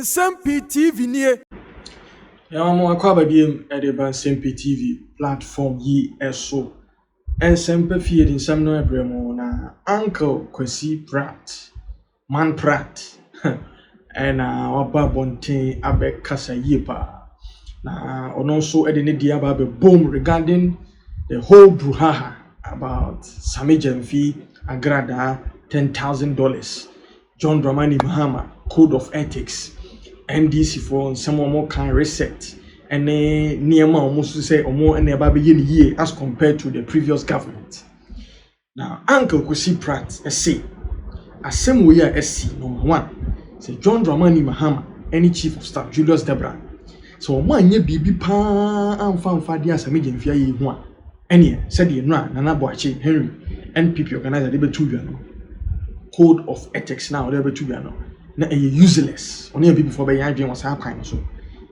Nsem-Pii TV nie. Mo akwa babiem edeba Nsem-Pii TV platform yi eso. Nsem-Pii fie di nsam no ebremo na Uncle Kwesi Pratt. Man Pratt. Ena waba bonten abe kasa yipa. Na ono so ede ne dia ba be boom regarding the whole brouhaha about Sammy Gyamfi agrada $10,000. John Dramani Mahama code of ethics. NDC for some more can reset and near almost to say or more and about year as compared to the previous government. Now, Uncle Kwesi Pratt, SC, as same way as SC number one, say John Dramani Mahama, any chief of staff, Julius Debra. So, one year BB pa and found 5 years a medium fear ye one. Any said ye Nana Boachi, Henry, NPP organizer, they be 2 years. Code of ethics now, they be 2 years. Na useless only a before by yan was happen so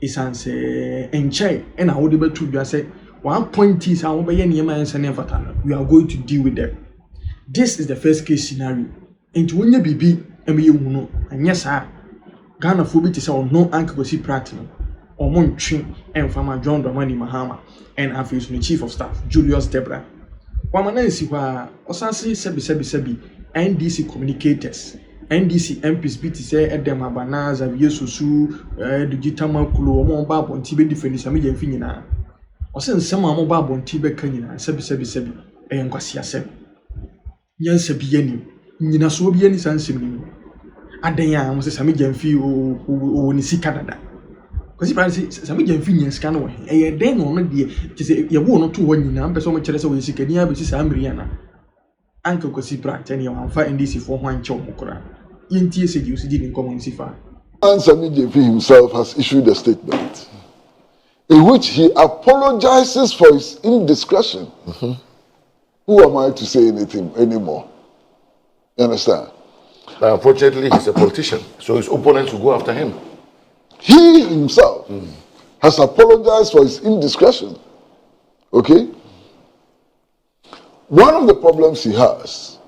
it's answer enche and how they be to you say 1 point is how by yan yema and we are going to deal with them. This is the first case scenario. Into when you be and you and yes Ghana phobia is our no Uncle Kwesi Pratt or Montrin and Farmer John Dramani Mahama and Afis the chief of staff Julius Debra. Wamana si wa osansi sebi NDC communicators NDC MPs BT say Edem Abana Xavier Susu digital makulu omo ba bonti be defend Sammy Gyamfi nyina o se nsem a mo ba bonti be ka nyina sebi enkwasi asem nyansa bi yani nyina so bi yani sansem ni adan ya mo se Sammy Gyamfi o ni sika dada Kwesi Pratt say Sammy Gyamfi nyen sika no e den no no de ti se ye wo no to ho nyina am pese o mo kire se wo sika ni abesi sa amriana Uncle Kwesi Pratt and you have NDC for one chop mukura. Inti said you did in common sifa. And Sammy Gyamfi himself has issued a statement in which he apologizes for his indiscretion. Who am I to say anything anymore? You understand? But unfortunately, he's a politician, so his opponents will go after him. He himself has apologized for his indiscretion. Okay? One of the problems he has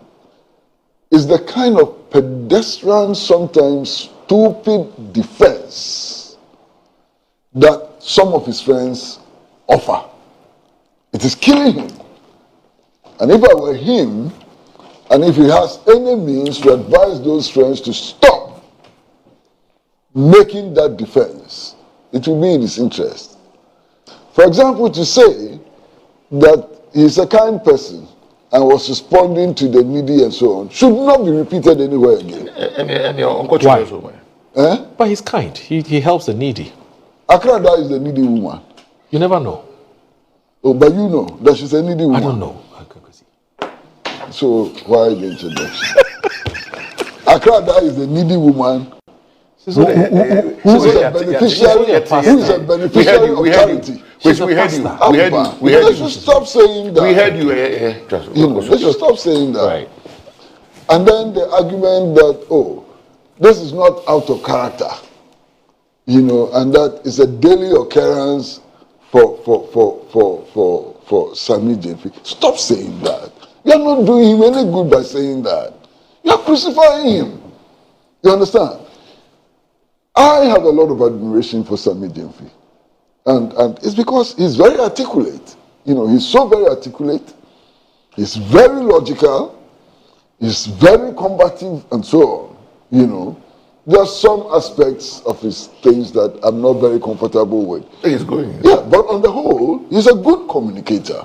is the kind of pedestrian, sometimes stupid defense that some of his friends offer. It is killing him. And if I were him, and if he has any means to advise those friends to stop making that defense, it will be in his interest. For example, to say that he's a kind person and was responding to the needy and so on should not be repeated anywhere again. Why? But he's kind. He helps the needy. Akrada is the needy woman. You never know. Oh, but you know that she's a needy woman. I don't know. So why the introduction? Akrada is the needy woman who is a beneficiary of charity. We heard you. They should stop saying that. We heard you. They should stop saying that. Right. And then the argument that, oh, this is not out of character, and that is a daily occurrence for Sammy Gyamfi. Stop saying that. You are not doing him any good by saying that. You are crucifying him. You understand? I have a lot of admiration for Sammy Gyamfi. And it's because he's very articulate. He's so very articulate. He's very logical. He's very combative and so on. There are some aspects of his things that I'm not very comfortable with. He's going. Yeah, but on the whole, he's a good communicator.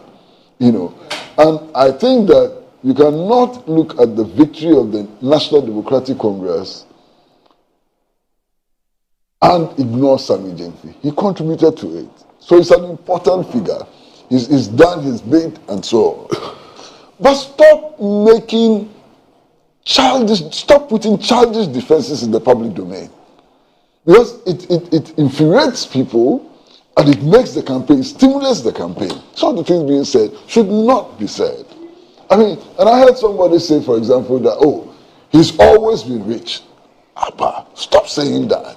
And I think that you cannot look at the victory of the National Democratic Congress and ignore Sammy Gyamfi. He contributed to it. So he's an important figure. He's done his bit and so on. But stop putting childish defenses in the public domain. Because it infuriates people and it makes the campaign, stimulates the campaign. Some of the things being said should not be said. And I heard somebody say, for example, that, oh, he's always been rich. Abba, stop saying that.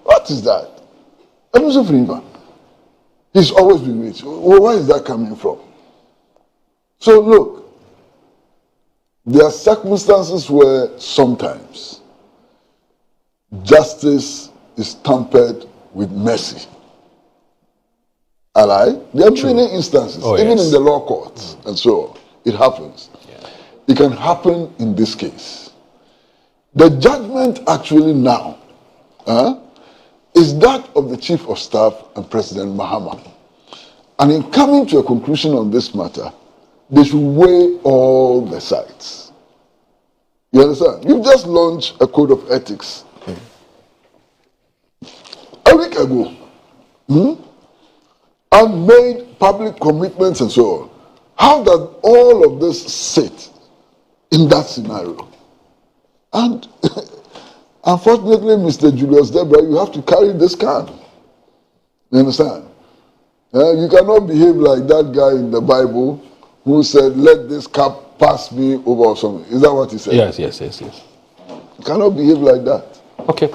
What is that? He's always been rich. Well, where is that coming from? So look, there are circumstances where sometimes justice is tampered with mercy. Alright? There are many instances, even in the law courts and so on. It happens. Yeah. It can happen in this case. The judgment actually now is that of the Chief of Staff and President Mahama. And in coming to a conclusion on this matter, they should weigh all the sides. You understand? You've just launched a code of ethics a week ago. And made public commitments and so on. How does all of this sit in that scenario? And unfortunately, Mr. Julius Debra, you have to carry this card. You understand? You cannot behave like that guy in the Bible who said, let this cup pass me over or something. Is that what he said? Yes. You cannot behave like that. Okay.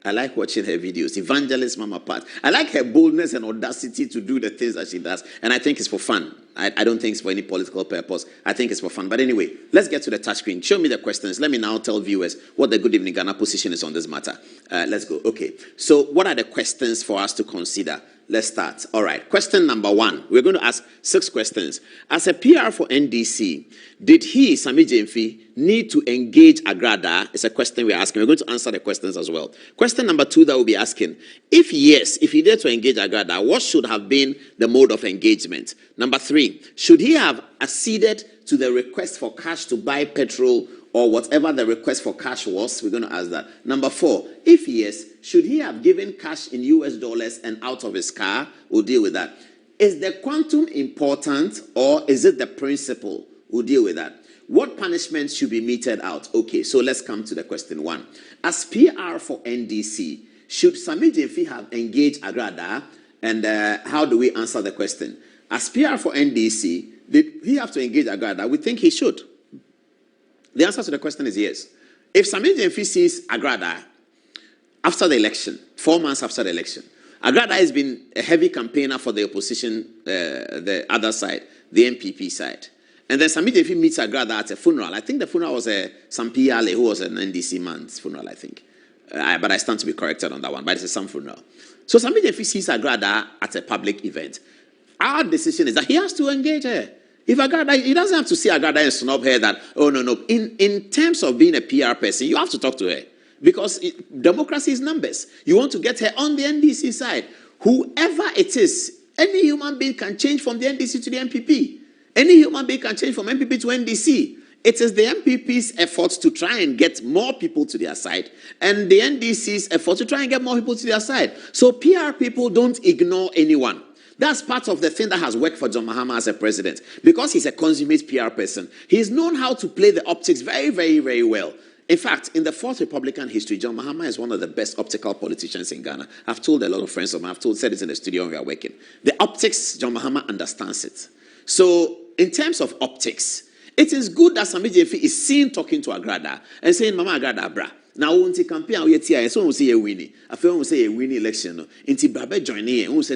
I like watching her videos. Evangelist Mama Pat. I like her boldness and audacity to do the things that she does. And I think it's for fun. I don't think it's for any political purpose. I think it's for fun. But anyway, let's get to the touchscreen. Show me the questions. Let me now tell viewers what the Good Evening Ghana position is on this matter. Let's go. Okay. So what are the questions for us to consider? Let's start. All right. Question number 1. We're going to ask 6 questions. As a PR for NDC, did he, Sammy Gyamfi, need to engage Agrada? It's a question we're asking. We're going to answer the questions as well. Question number 2 that we'll be asking. If yes, if he did to engage Agrada, what should have been the mode of engagement? Number 3, should he have acceded to the request for cash to buy petrol or whatever the request for cash was? We're going to ask that. Number 4, if yes, should he have given cash in US dollars and out of his car? We'll deal with that. Is the quantum important or is it the principle? We'll deal with that. What punishment should be meted out? Okay, so let's come to the question 1. As PR for NDC, should Sammy Gyamfi have engaged Agrada? And how do we answer the question? As PR for NDC, did he have to engage Agrada? We think he should. The answer to the question is yes. If Sammy Gyamfi sees Agrada after the election, 4 months after the election, Agrada has been a heavy campaigner for the opposition, the other side, the NPP side. And then Sammy Gyamfi meets Agrada at a funeral. I think the funeral was Nsem-Pii, who was an NDC man's funeral, I think. But I stand to be corrected on that one. But it's some funeral. So Sammy Gyamfi sees Agrada at a public event. Our decision is that he has to engage her. If Agrada, he doesn't have to see Agrada and snub her that, oh, no. In terms of being a PR person, you have to talk to her. Because democracy is numbers. You want to get her on the NDC side. Whoever it is, any human being can change from the NDC to the MPP. Any human being can change from MPP to NDC. It is the MPP's effort to try and get more people to their side and the NDC's effort to try and get more people to their side. So PR people don't ignore anyone. That's part of the thing that has worked for John Mahama as a president. Because he's a consummate PR person, he's known how to play the optics very, very, very well. In fact, in the 4th Republican history, John Mahama is one of the best optical politicians in Ghana. I've told a lot of friends of mine, said it in the studio when we are working. The optics, John Mahama understands it. So, in terms of optics, it is good that Sammy Gyamfi is seen talking to Agrada and saying, Mama Agrada, bra. Now, we want to campaign, we say, so we say a winning. I feel we say a winning election. Inti Brabe joining, we say,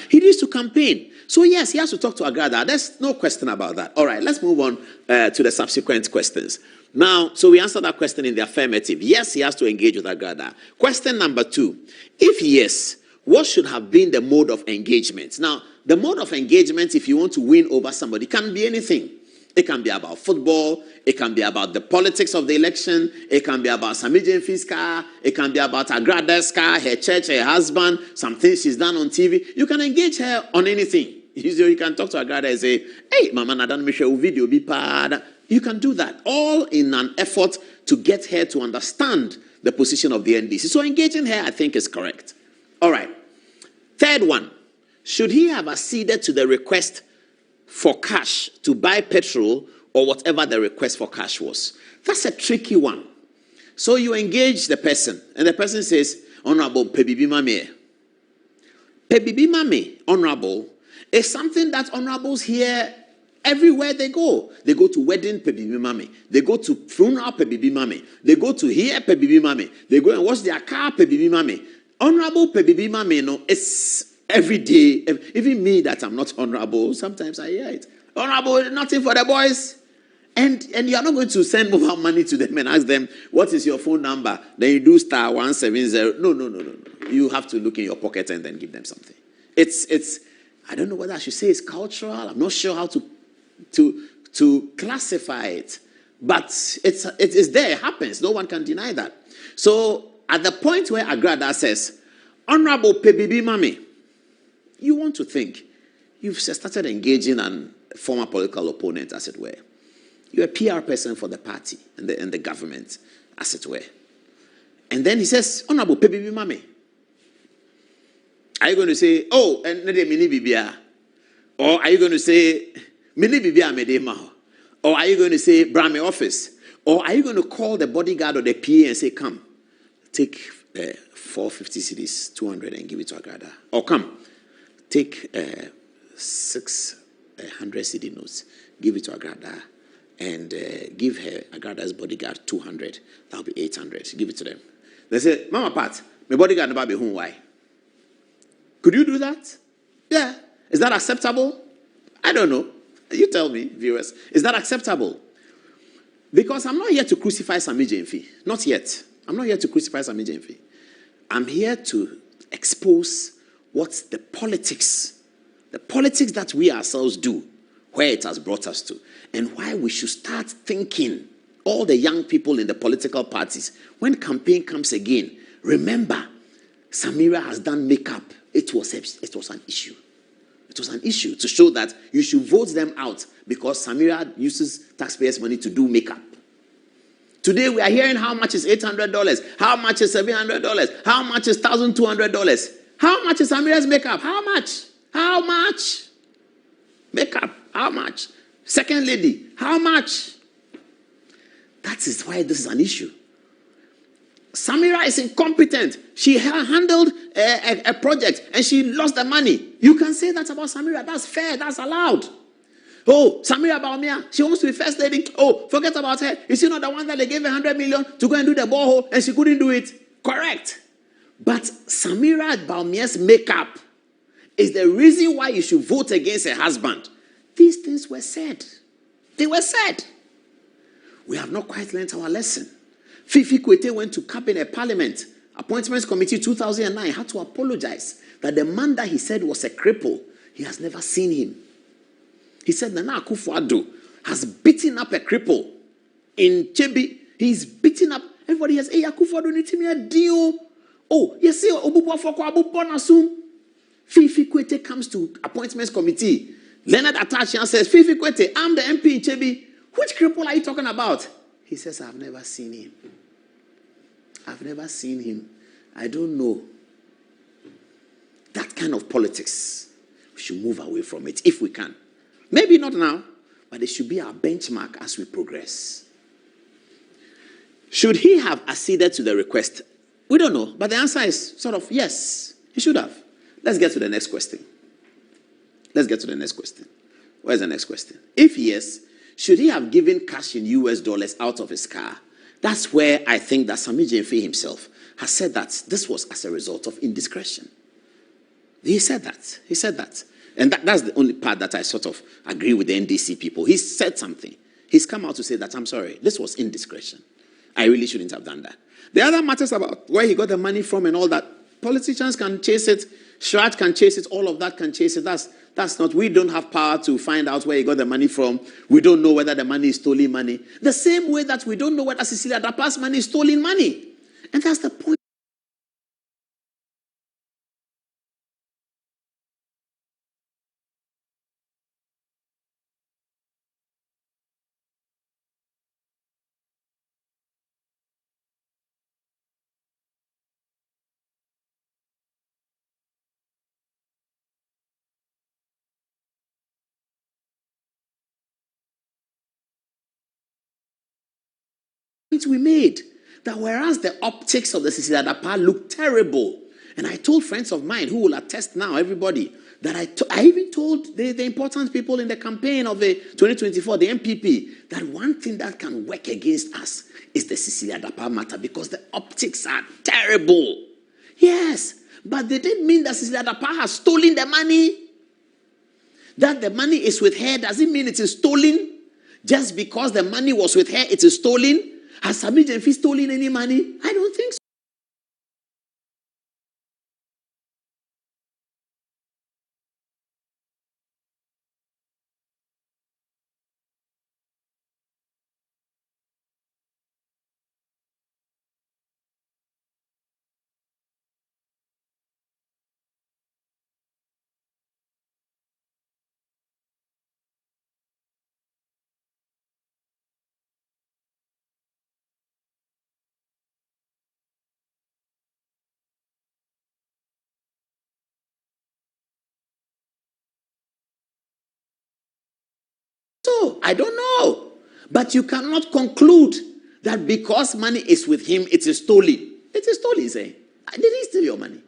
he needs to campaign. So, yes, he has to talk to Agrada. There's no question about that. All right, let's move on to the subsequent questions. Now, so we answered that question in the affirmative. Yes, he has to engage with Agrada. Question number 2. If yes, what should have been the mode of engagement? Now, the mode of engagement, if you want to win over somebody, can be anything. It can be about football. It can be about the politics of the election. It can be about Sammy Gyamfi's car. It can be about Agrada's car, her church, her husband, some things she's done on TV. You can engage her on anything. You can talk to Agrada and say, hey, Mama, Nadan Michelle video be pad. You can do that, all in an effort to get her to understand the position of the NDC. So engaging her, I think, is correct. All right. 3rd one, should he have acceded to the request for cash to buy petrol or whatever the request for cash was? That's a tricky one. So you engage the person, and the person says, Honorable Pebibi Mame. Pebibi Mame, Honorable, is something that honorables hear everywhere they go. They go to wedding, Pebibi Mame. They go to funeral, Pebibi Mame. They go to here, Pebibi Mame. They go and wash their car, Pebibi Mame. Honorable Pebibi Mame, no, it's every day. Even me that I'm not honorable, sometimes I hear it. Honorable, nothing for the boys. And you are not going to send mobile money to them and ask them, what is your phone number? Then you do star 170. No. You have to look in your pocket and then give them something. It's I don't know whether I should say it's cultural. I'm not sure how to classify it. But it is there. It happens. No one can deny that. So at the point where Agrada says, Honorable Pebibi Mami, you want to think you've started engaging a former political opponent, as it were. You're a PR person for the party and the government, as it were. And then he says, Honorable Pebibi Mami, are you going to say, oh, and Mini Bibia? Or are you going to say, Mini Bibia Medema? Or are you going to say, Brahmi office? Or are you going to call the bodyguard or the PA and say, come, take 450 cedis, 200 and give it to Agrada? Or come, take 600 CD notes, give it to Agrada, and give her Agrada's bodyguard 200. That'll be 800. Give it to them. They say, Mama Pat, my bodyguard never be home. Why? Could you do that? Yeah. Is that acceptable? I don't know. You tell me, viewers. Is that acceptable? Because I'm not here to crucify Sammy Gyamfi. Not yet. I'm not here to crucify Sammy Gyamfi. I'm here to expose what's the politics that we ourselves do, where it has brought us to, and why we should start thinking, all the young people in the political parties, when campaign comes again, remember, Samira has done makeup. It was an issue. It was an issue to show that you should vote them out because Samira uses taxpayers' money to do makeup. Today we are hearing how much is $800, how much is $700, how much is $1,200. How much is Samira's makeup? How much? How much? Makeup, how much? Second lady, how much? That is why this is an issue. Samira is incompetent. She handled a project and she lost the money. You can say that about Samira. That's fair. That's allowed. Oh, Samira Baumia, she wants to be first lady. Oh, forget about her. You see, not the one that they gave 100 million to go and do the borehole and she couldn't do it. Correct. But Samira Baumia's makeup is the reason why you should vote against her husband. These things were said. They were said. We have not quite learned our lesson. Fifi Kwete went to Cabinet Parliament, Appointments Committee 2009, had to apologize that the man that he said was a cripple, he has never seen him. He said Nana Akufo-Addo has beaten up a cripple in Chebi. He's beaten up. Everybody has, hey, Akufo-Addo need to me a deal. Oh, you see, Obubu Afoko Abu Bonasum. Fifi Kwete comes to Appointments Committee. Leonard Atachian says, Fifi Kwete, I'm the MP in Chebi. Which cripple are you talking about? He says, I've never seen him. I've never seen him. I don't know. That kind of politics, we should move away from it if we can. Maybe not now, but it should be our benchmark as we progress. Should he have acceded to the request? We don't know, but the answer is sort of yes, he should have. Let's get to the next question. Let's get to the next question. Where's the next question? If yes, should he have given cash in US dollars out of his car? That's where I think that Sammy Gyamfi himself has said that this was as a result of indiscretion. He said that. He said that. And that's the only part that I sort of agree with the NDC people. He said something. He's come out to say that, I'm sorry, this was indiscretion. I really shouldn't have done that. The other matters about where he got the money from and all that, politicians can chase it, sh0cks can chase it, all of that can chase it. That's not, we don't have power to find out where he got the money from. We don't know whether the money is stolen money. The same way that we don't know whether Cecilia Dapa's money is stolen money. And that's the point. We made that whereas the optics of the Cecilia Dapa look terrible, and I told friends of mine who will attest now, everybody, that I even told the important people in the campaign of the 2024, the MPP, that one thing that can work against us is the Cecilia Dapa matter because the optics are terrible. Yes, but they didn't mean that Cecilia Dapa has stolen the money. That the money is with her doesn't mean it is stolen. Just because the money was with her, it is stolen? Has Sammy Gyamfi stolen any money? I don't think so. So, I don't know. But you cannot conclude that because money is with him, it is stolen. It is stolen, say. I didn't steal your money.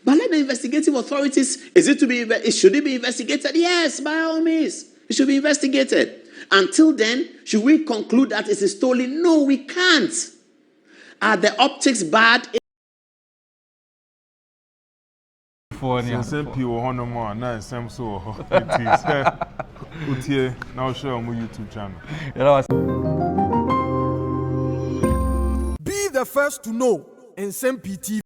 But let the investigative authorities, should it be investigated? Yes, by all means. It should be investigated. Until then, should we conclude that it is stolen? No, we can't. Are the optics bad? Nsem-Pii wɔ hɔ no more na nsɛm so wɔ hɔ. Utie now share on my YouTube channel. Be the first to know Nsem-Pii TV.